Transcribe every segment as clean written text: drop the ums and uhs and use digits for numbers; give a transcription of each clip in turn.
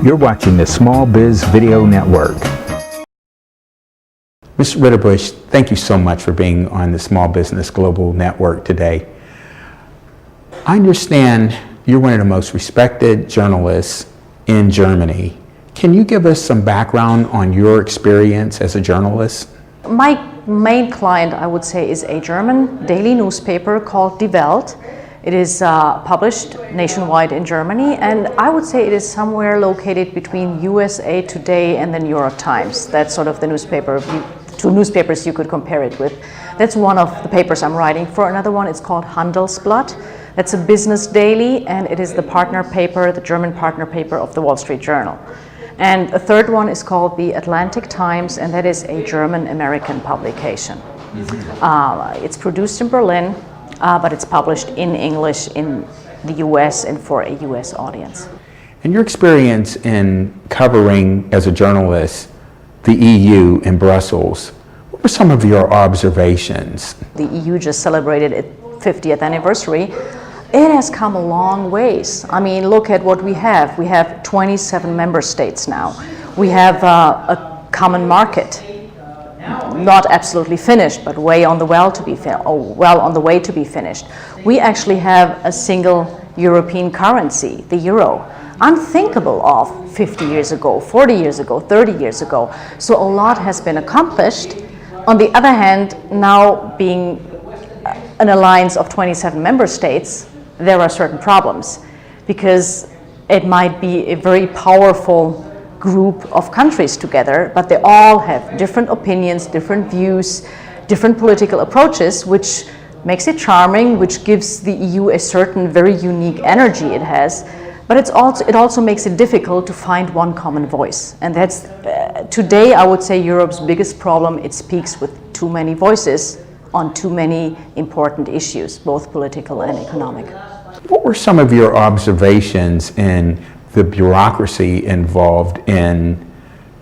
You're watching the Small Biz Video Network. Ms. Ridderbusch, thank you so much for being on the Small Business Global Network today. I understand you're one of the most respected journalists in Germany. Can you give us some background on your experience as a journalist? My main client, I would say, is a German daily newspaper called Die Welt. It is published nationwide in Germany, and I would say it is somewhere located between USA Today and the New York Times. That's sort of the newspaper, two newspapers you could compare it with. That's one of the papers I'm writing for. Another one is called Handelsblatt. That's a business daily, and it is the partner paper, the German partner paper of the Wall Street Journal. And a third one is called the Atlantic Times, and that is a German-American publication. It's produced in Berlin, but it's published in English in the US and for a US audience. And your experience in covering as a journalist the EU in Brussels, what were some of your observations? The EU just celebrated its 50th anniversary. It has come a long ways. I mean, look at what we have. We have 27 member states now. We have a common market. Not absolutely finished, but well on the way to be finished. We actually have a single European currency, the euro, unthinkable of 50 years ago, 40 years ago, 30 years ago. So a lot has been accomplished. On the other hand, now being an alliance of 27 member states, there are certain problems, because it might be a very powerful group of countries together, but they all have different opinions, different views, different political approaches, which makes it charming, which gives the EU a certain very unique energy it has, but it also makes it difficult to find one common voice. And that's, today I would say, Europe's biggest problem. It speaks with too many voices on too many important issues, both political and economic. What were some of your observations in the bureaucracy involved in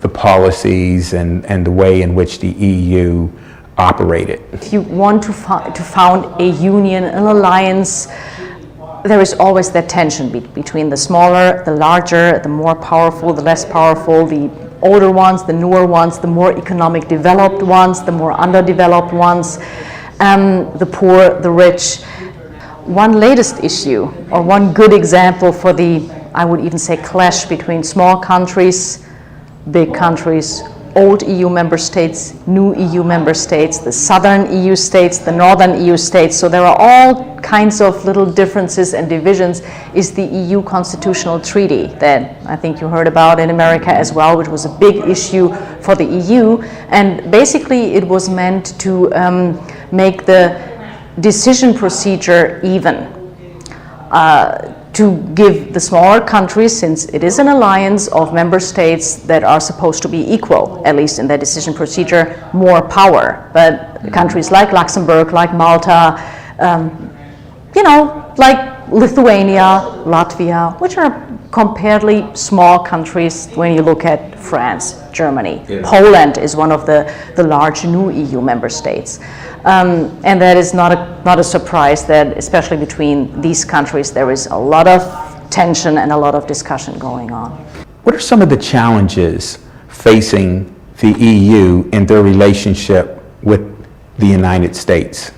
the policies and the way in which the EU operated? If you want to found a union, an alliance, there is always that tension between the smaller, the larger, the more powerful, the less powerful, the older ones, the newer ones, the more economic developed ones, the more underdeveloped ones, the poor, the rich. One latest issue, or one good example for the, I would even say, clash between small countries, big countries, old EU member states, new EU member states, the southern EU states, the northern EU states. So there are all kinds of little differences and divisions, is the EU constitutional treaty that I think you heard about in America as well, which was a big issue for the EU. And basically it was meant to make the decision procedure even, to give the smaller countries, since it is an alliance of member states that are supposed to be equal, at least in their decision procedure, more power. But countries like Luxembourg, like Malta, like Lithuania, Latvia, which are comparatively small countries when you look at France, Germany. Yeah. Poland is one of the large new EU member states. And that is not a surprise that, especially between these countries, there is a lot of tension and a lot of discussion going on. What are some of the challenges facing the EU in their relationship with the United States?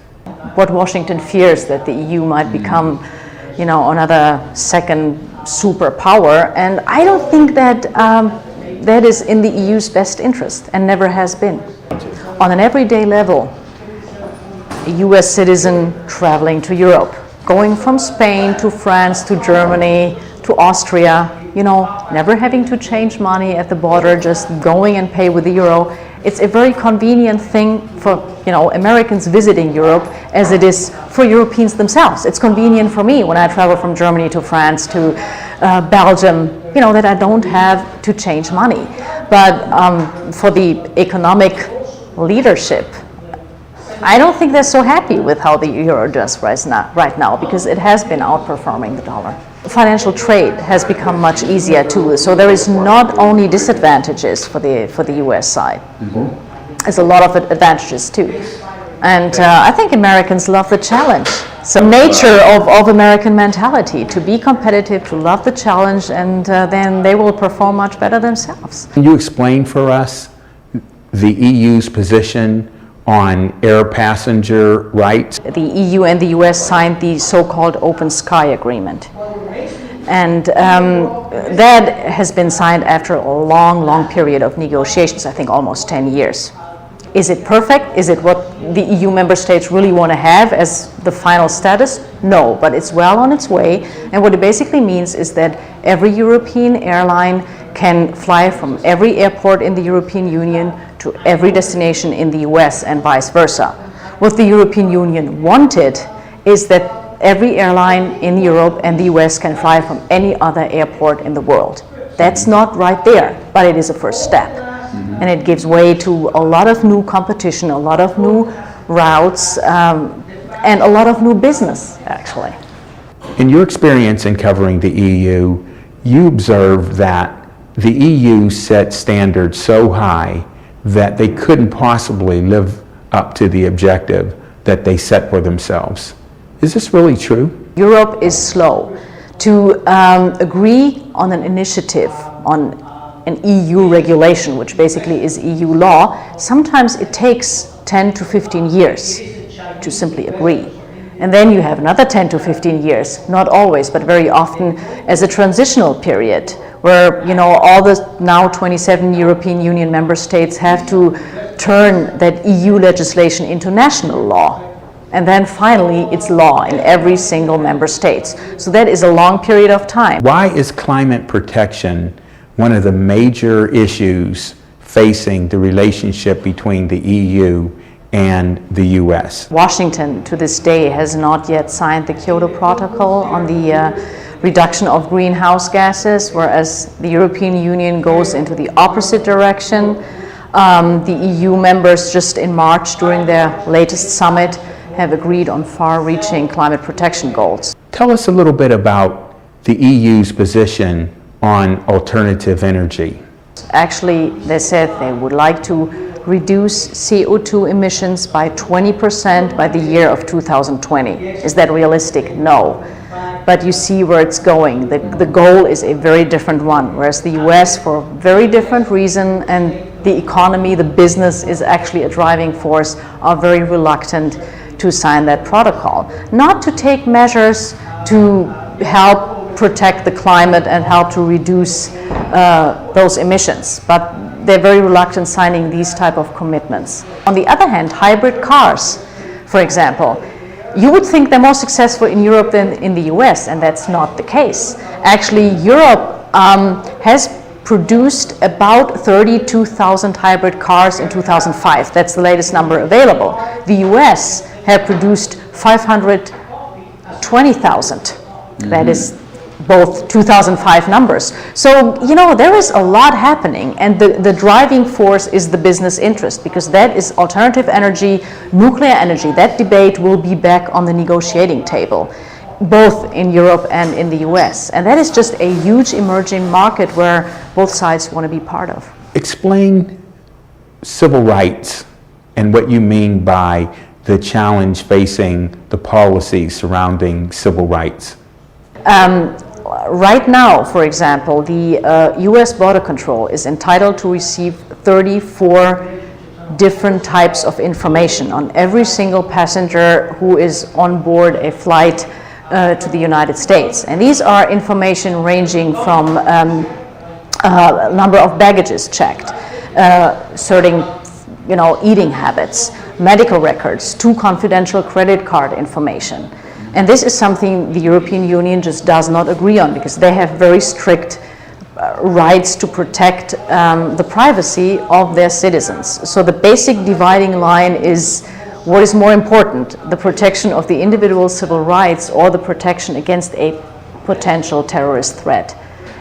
What Washington fears, that the EU might become, another second superpower, and I don't think that that is in the EU's best interest, and never has been. On an everyday level, a US citizen traveling to Europe, going from Spain to France to Germany to Austria, never having to change money at the border, just going and pay with the euro. It's a very convenient thing for Americans visiting Europe, as it is for Europeans themselves. It's convenient for me when I travel from Germany to France to Belgium, that I don't have to change money. But for the economic leadership, I don't think they're so happy with how the euro does right now, because it has been outperforming the dollar. Financial trade has become much easier too, so there is not only disadvantages for the US side. Mm-hmm. There's a lot of advantages too. And I think Americans love the challenge. So nature of American mentality, to be competitive, to love the challenge, and then they will perform much better themselves. Can you explain for us the EU's position on air passenger rights? The EU and the US signed the so-called Open Sky Agreement. And that has been signed after a long, long period of negotiations, I think almost 10 years. Is it perfect? Is it what the EU member states really want to have as the final status? No, but it's well on its way. And what it basically means is that every European airline can fly from every airport in the European Union to every destination in the US and vice versa. What the European Union wanted is that every airline in Europe and the US can fly from any other airport in the world. That's not right there, but it is a first step. And it gives way to a lot of new competition, a lot of new routes, and a lot of new business, actually. In your experience in covering the EU, you observed that the EU set standards so high that they couldn't possibly live up to the objective that they set for themselves. Is this really true? Europe is slow to agree on an initiative, on an EU regulation, which basically is EU law. Sometimes it takes 10 to 15 years to simply agree. And then you have another 10 to 15 years, not always, but very often as a transitional period, where all the now 27 European Union member states have to turn that EU legislation into national law. And then finally, it's law in every single member state. So that is a long period of time. Why is climate protection one of the major issues facing the relationship between the EU and the US? Washington, to this day, has not yet signed the Kyoto Protocol on the reduction of greenhouse gases, whereas the European Union goes into the opposite direction. The EU members just in March, during their latest summit, have agreed on far-reaching climate protection goals. Tell us a little bit about the EU's position on alternative energy. Actually, they said they would like to reduce CO2 emissions by 20% by the year of 2020. Is that realistic? No. But you see where it's going. The goal is a very different one, whereas the US, for a very different reason, and the economy, the business is actually a driving force, are very reluctant to sign that protocol. Not to take measures to help protect the climate and help to reduce those emissions, but they're very reluctant signing these type of commitments. On the other hand, hybrid cars, for example, you would think they're more successful in Europe than in the US, and that's not the case. Actually, Europe has produced about 32,000 hybrid cars in 2005. That's the latest number available. The US have produced 520,000. That is both 2005 numbers. So, there is a lot happening, and the driving force is the business interest, because that is alternative energy, nuclear energy. That debate will be back on the negotiating table, both in Europe and in the US. And that is just a huge emerging market where both sides want to be part of. Explain civil rights and what you mean by the challenge facing the policies surrounding civil rights. Right now, for example, the US Border Control is entitled to receive 34 different types of information on every single passenger who is on board a flight to the United States. And these are information ranging from number of baggages checked, certain eating habits, medical records, to confidential credit card information. And this is something the European Union just does not agree on, because they have very strict rights to protect the privacy of their citizens. So the basic dividing line is, what is more important, the protection of the individual civil rights or the protection against a potential terrorist threat?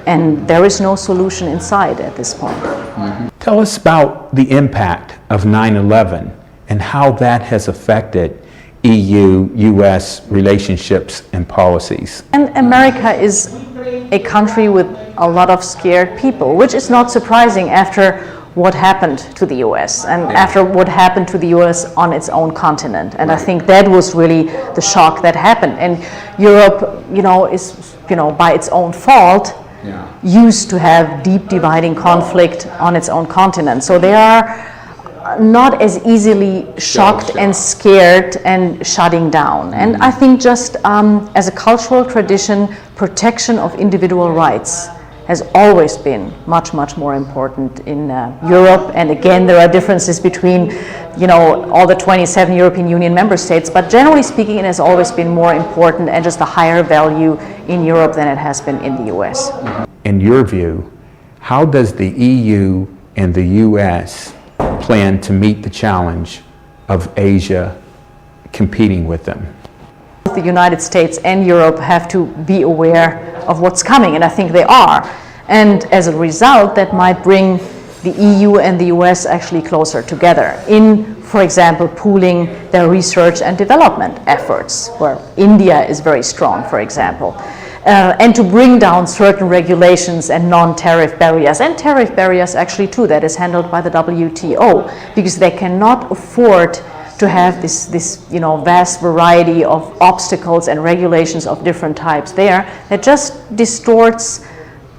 And there is no solution in sight at this point. Mm-hmm. Tell us about the impact of 9/11 and how that has affected EU-US relationships and policies. And America is a country with a lot of scared people, which is not surprising after what happened to the US and after what happened to the US on its own continent. And I think that was really the shock that happened. And Europe, is, by its own fault, used to have deep dividing conflict on its own continent. So they are not as easily shocked and scared and shutting down. And I think just as a cultural tradition, protection of individual rights has always been much, much more important in Europe. And again, there are differences between, all the 27 European Union member states, but generally speaking, it has always been more important and just a higher value in Europe than it has been in the US. In your view, how does the EU and the US plan to meet the challenge of Asia competing with them? The United States and Europe have to be aware of what's coming, and I think they are. And as a result, that might bring the EU and the US actually closer together in, for example, pooling their research and development efforts, where India is very strong, for example. And to bring down certain regulations and non-tariff barriers, and tariff barriers actually too, that is handled by the WTO, because they cannot afford to have this vast variety of obstacles and regulations of different types there that just distorts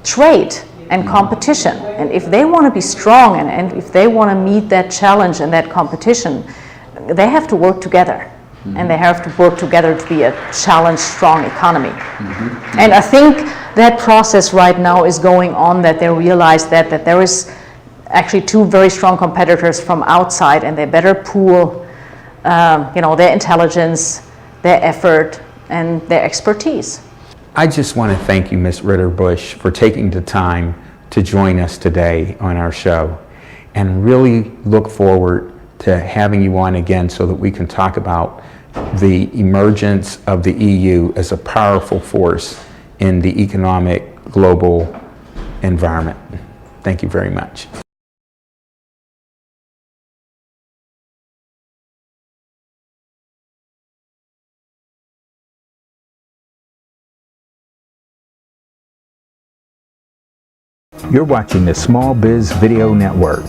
trade and competition. And if they want to be strong and if they want to meet that challenge and that competition, they have to work together. And they have to work together to be a challenged, strong economy. And I think that process right now is going on, that they realize that there is actually two very strong competitors from outside, and they better pool their intelligence, their effort, and their expertise. I just want to thank you, Ms. Ridderbusch, for taking the time to join us today on our show, and really look forward to having you on again so that we can talk about the emergence of the EU as a powerful force in the economic global environment. Thank you very much. You're watching the Small Biz Video Network.